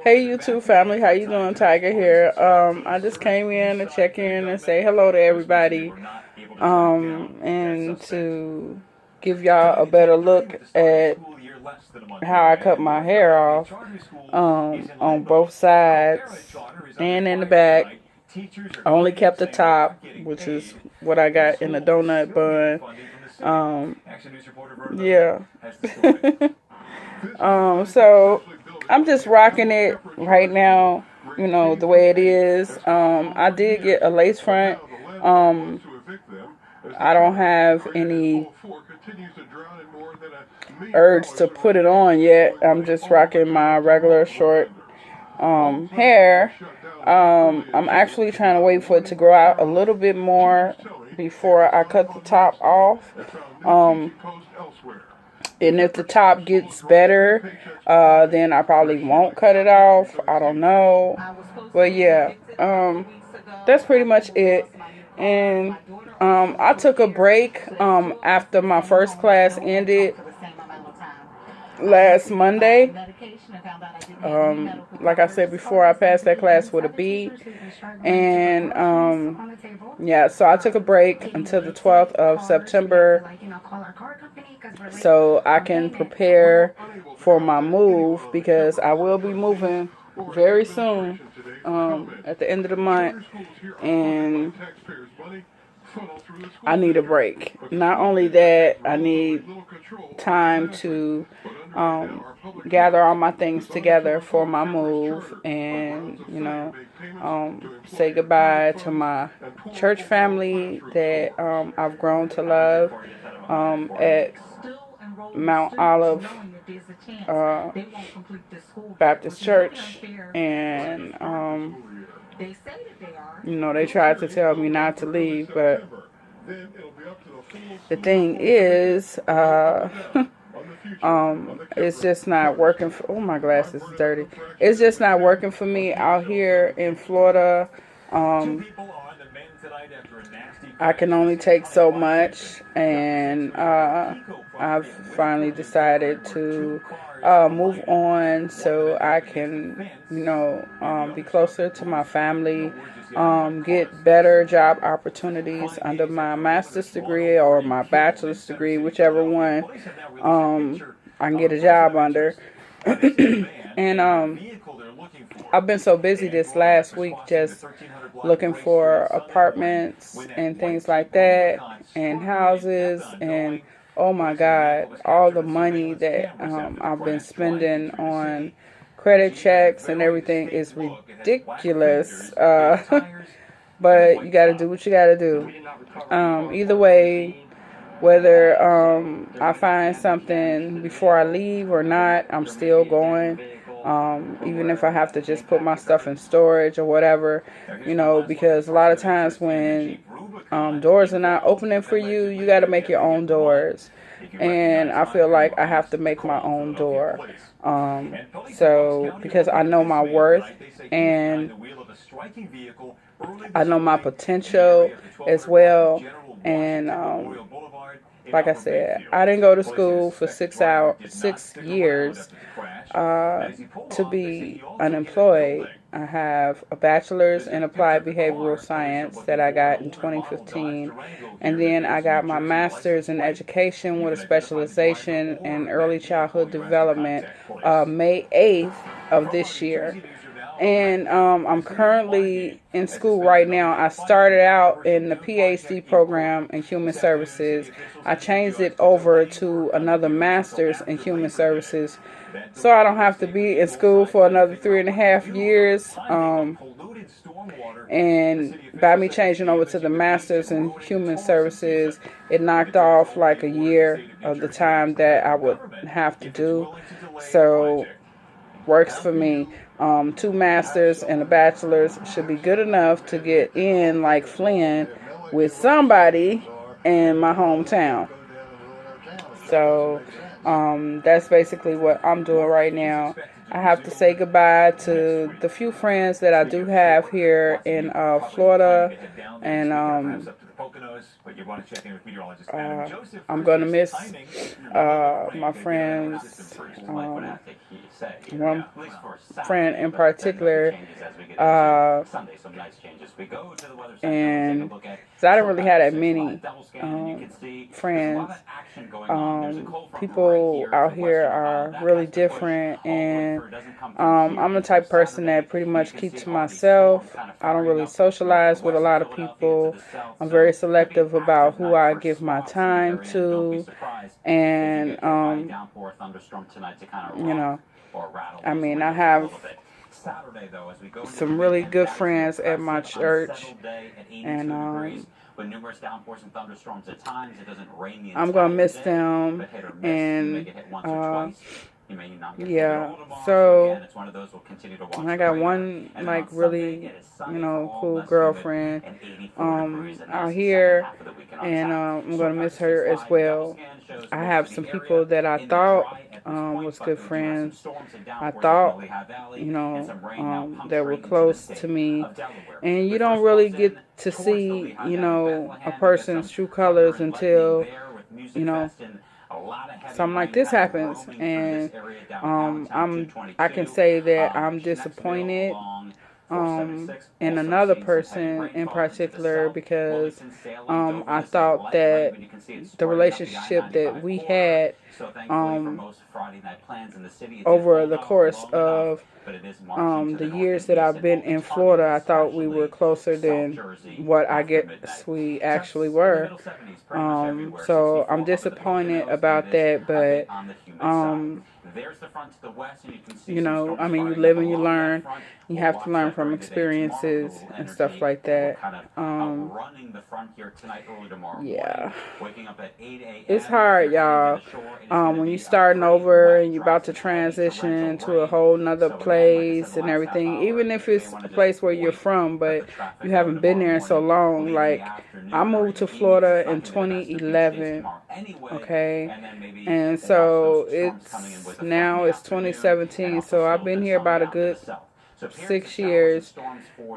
Hey YouTube family, how you doing? Tiger here. I just came in to check in and say hello to everybody. And to give y'all a better look at how I cut my hair off on both sides and in the back. I only kept the top, which is what I got in the donut bun. Yeah. So I'm just rocking it right now, the way it is. I did get a lace front. I don't have any urge to put it on yet. I'm just rocking my regular short hair. I'm actually trying to wait for it to grow out a little bit more before I cut the top off. And if the top gets better, then I probably won't cut it off. I don't know. But yeah, that's pretty much it. And I took a break after my first class ended last Monday. Like I said before, I passed that class with a B. And yeah, so I took a break until the 12th of September so I can prepare for my move, because I will be moving very soon at the end of the month, and I need a break. Not only that, I need time to gather all my things together for my move, and say goodbye to my church family that I've grown to love at Mount Olive Baptist Church. And they tried to tell me not to leave, but the thing is, it's just not working for, oh, my glasses is dirty. It's just not working for me out here in Florida. I can only take so much, and I've finally decided to move on so I can, be closer to my family, get better job opportunities under my master's degree or my bachelor's degree, whichever one I can get a job under. And I've been so busy this last week just looking for apartments and things like that, and houses, and oh my God, all the money that I've been spending on credit checks and everything is ridiculous. But you got to do what you got to do. Either way, whether I find something before I leave or not, I'm still going. Even if I have to just put my stuff in storage or whatever, because a lot of times when doors are not opening for you, you got to make your own doors. And I feel like I have to make my own door. So, because I know my worth, and I know my potential as well. And like I said, I didn't go to school for 6 years to be unemployed. I have a bachelor's in applied behavioral science that I got in 2015, and then I got my master's in education with a specialization in early childhood development May 8th of this year. And I'm currently in school right now. I started out in the PhD program in human services. I changed it over to another master's in human services, so I don't have to be in school for another 3.5 years. And by me changing over to the master's in human services, it knocked off like a year of the time that I would have to do. So works for me. 2 masters and a bachelor's should be good enough to get in like Flynn with somebody in my hometown. So that's basically what I'm doing right now. I have to say goodbye to the few friends that I do have here in Florida, and I'm going to miss my friends. One friend in particular, and so I didn't really have that many friends. People out here are really different, and I'm the type of person that pretty much keeps to myself. I don't really socialize with a lot of people. I'm very selective about who I give my time to, and you know, I mean, I have some really good friends at my church, and I'm gonna miss them, and yeah. So I got one like really, cool girlfriend out here, and I'm gonna miss her as well. I have some people that I thought was good friends. I thought, that were close to me, and you don't really get to see, a person's true colors until, something like this happens, and I can say that I'm disappointed in another person in particular, because I thought that the relationship that we had over the course of the years that I've been in Florida, I thought we were closer than what I guess we actually were. So I'm disappointed about that, but I mean, you live and you learn. You have to learn from experiences and stuff like that. Yeah. It's hard, y'all. When you're starting over and you're about to transition to a whole nother place and everything, even if it's a place where you're from, but you haven't been there in so long. Like, I moved to Florida in 2011, okay? And so it's 2017, so I've been here about a good 6 years,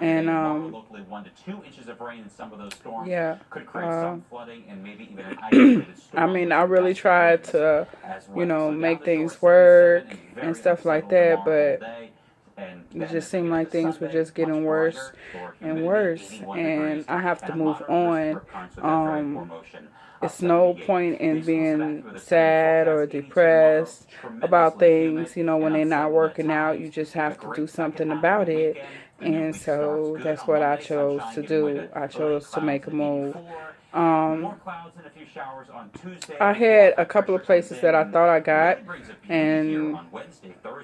and yeah, I mean, I really tried to, make things work and stuff like that, but it just seemed like things were just getting worse and worse, and I have to move on. It's no point in being sad or depressed about things, when they're not working out. You just have to do something about it. And so that's what I chose to do. I chose to make a move. I had a couple of places that I thought I got, and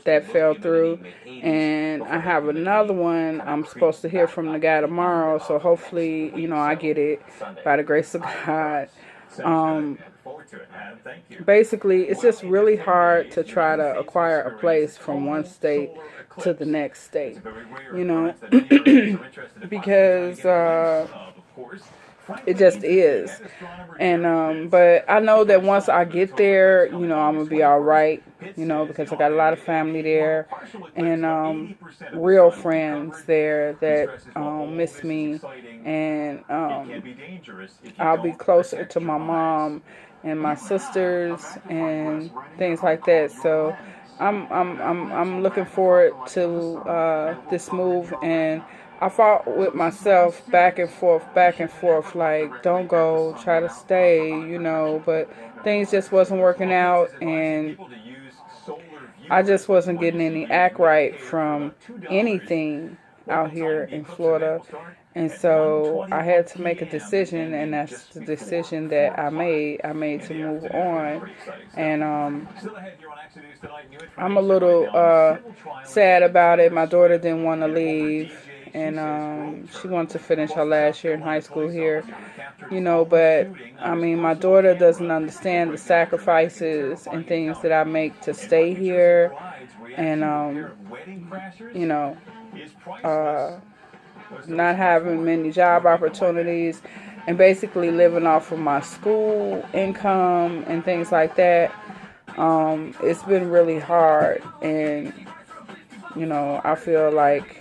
that fell through. And I have another one I'm supposed to hear from the guy tomorrow. So hopefully, I get it by the grace of God. Basically, it's just really hard to try to acquire a place from one state to the next state, because it just is. And but I know that once I get there, I'm gonna be all right, because I got a lot of family there, and real friends there that miss me, and I'll be closer to my mom and my sisters and things like that. So I'm looking forward to this move, and I fought with myself back and forth, like, don't go, try to stay, but things just wasn't working out, and I just wasn't getting any act right from anything out here in Florida. And so I had to make a decision, and that's the decision that I made. I made to move on, and I'm a little sad about it. My daughter didn't want to leave, and she wanted to finish her last year in high school here, but I mean, my daughter doesn't understand the sacrifices and things that I make to stay here, and not having many job opportunities, and basically living off of my school income and things like that. It's been really hard, and I feel like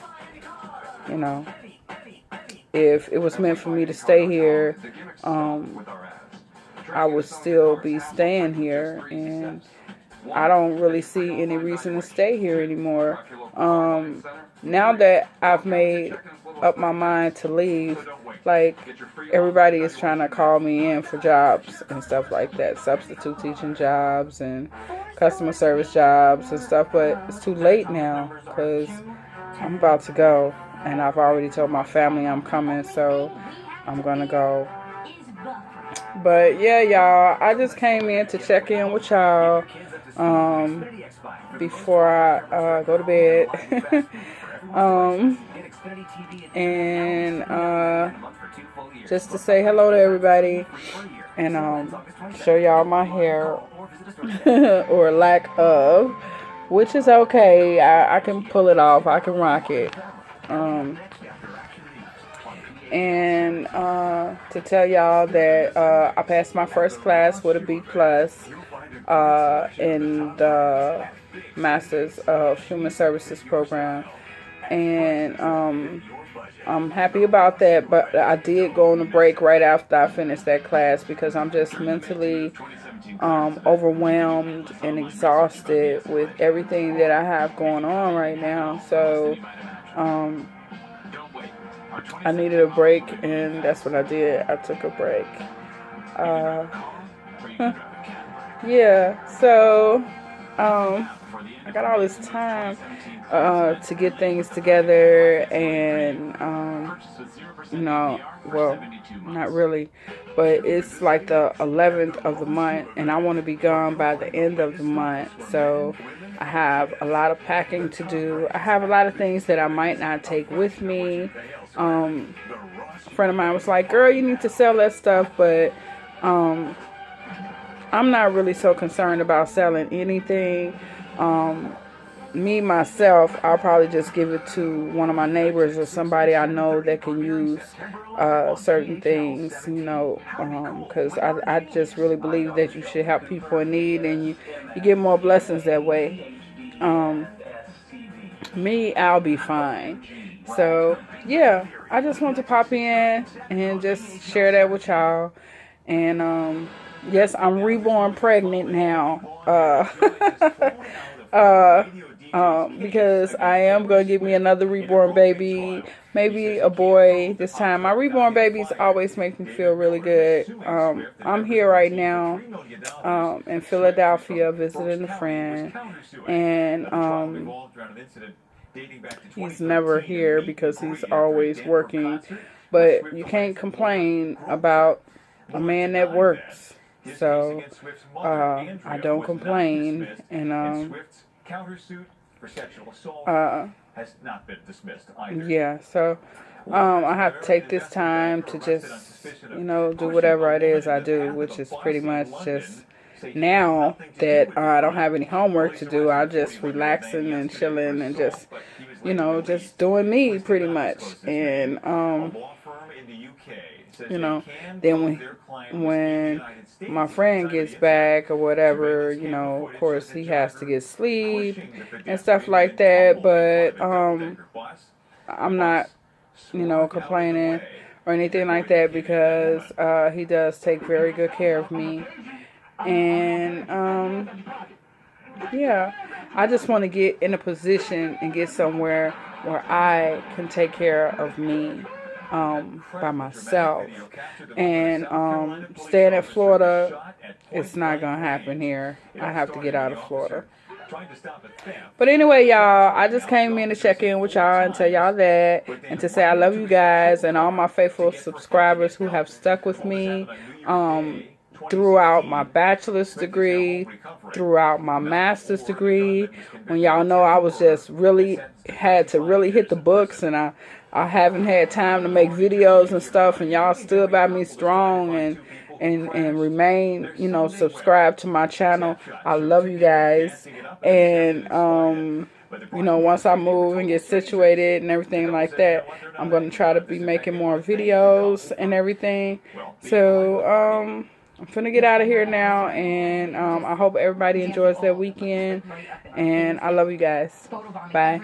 if it was meant for me to stay here, I would still be staying here, and I don't really see any reason to stay here anymore. Now that I've made up my mind to leave, like, everybody is trying to call me in for jobs and stuff like that, substitute teaching jobs and customer service jobs and stuff, but it's too late now because I'm about to go, and I've already told my family I'm coming, so I'm gonna go. But yeah, y'all, I just came in to check in with y'all before I go to bed. And just to say hello to everybody and show y'all my hair or lack of, which is okay. I can pull it off. I can rock it. And to tell y'all that I passed my first class with a B+ in the Masters of Human Services program. And I'm happy about that, but I did go on a break right after I finished that class because I'm just mentally overwhelmed and exhausted with everything that I have going on right now. So I needed a break, and that's what I did. I took a break. Yeah, so I got all this time to get things together, and well, not really, but it's like the 11th of the month, and I want to be gone by the end of the month. So I have a lot of packing to do. I have a lot of things that I might not take with me. A friend of mine was like, girl, you need to sell that stuff, but I'm not really so concerned about selling anything. Me, myself, I'll probably just give it to one of my neighbors or somebody I know that can use certain things, because I just really believe that you should help people in need, and you get more blessings that way. Me, I'll be fine. So, yeah, I just want to pop in and just share that with y'all. And, yes, I'm reborn pregnant now. Because I am going to give me another reborn baby, maybe a boy this time. My reborn babies always make me feel really good. I'm here right now in Philadelphia visiting a friend, and he's never here because he's always working, but you can't complain about a man that works. So I don't complain, and has not been dismissed either. Yeah, so I have to take this time to just, do whatever it is I do, which is pretty much just, now that I don't have any homework to do, I'm just relaxing and chilling and just, just doing me pretty much. And, then when my friend gets back or whatever, of course he has to get sleep and stuff like that, but I'm not, complaining or anything like that because he does take very good care of me. And yeah, I just want to get in a position and get somewhere where I can take care of me by myself. And staying in Florida, it's not going to happen here. I have to get out of Florida. But anyway, y'all, I just came in to check in with y'all and tell y'all that, and to say I love you guys and all my faithful subscribers who have stuck with me throughout my bachelor's degree, throughout my master's degree, when y'all know I was just had to hit the books, and I haven't had time to make videos and stuff, and y'all stood by me strong and remain, subscribed to my channel. I love you guys. And, once I move and get situated and everything like that, I'm going to try to be making more videos and everything. So, I'm finna get out of here now, and I hope everybody enjoys their weekend, and I love you guys. Bye.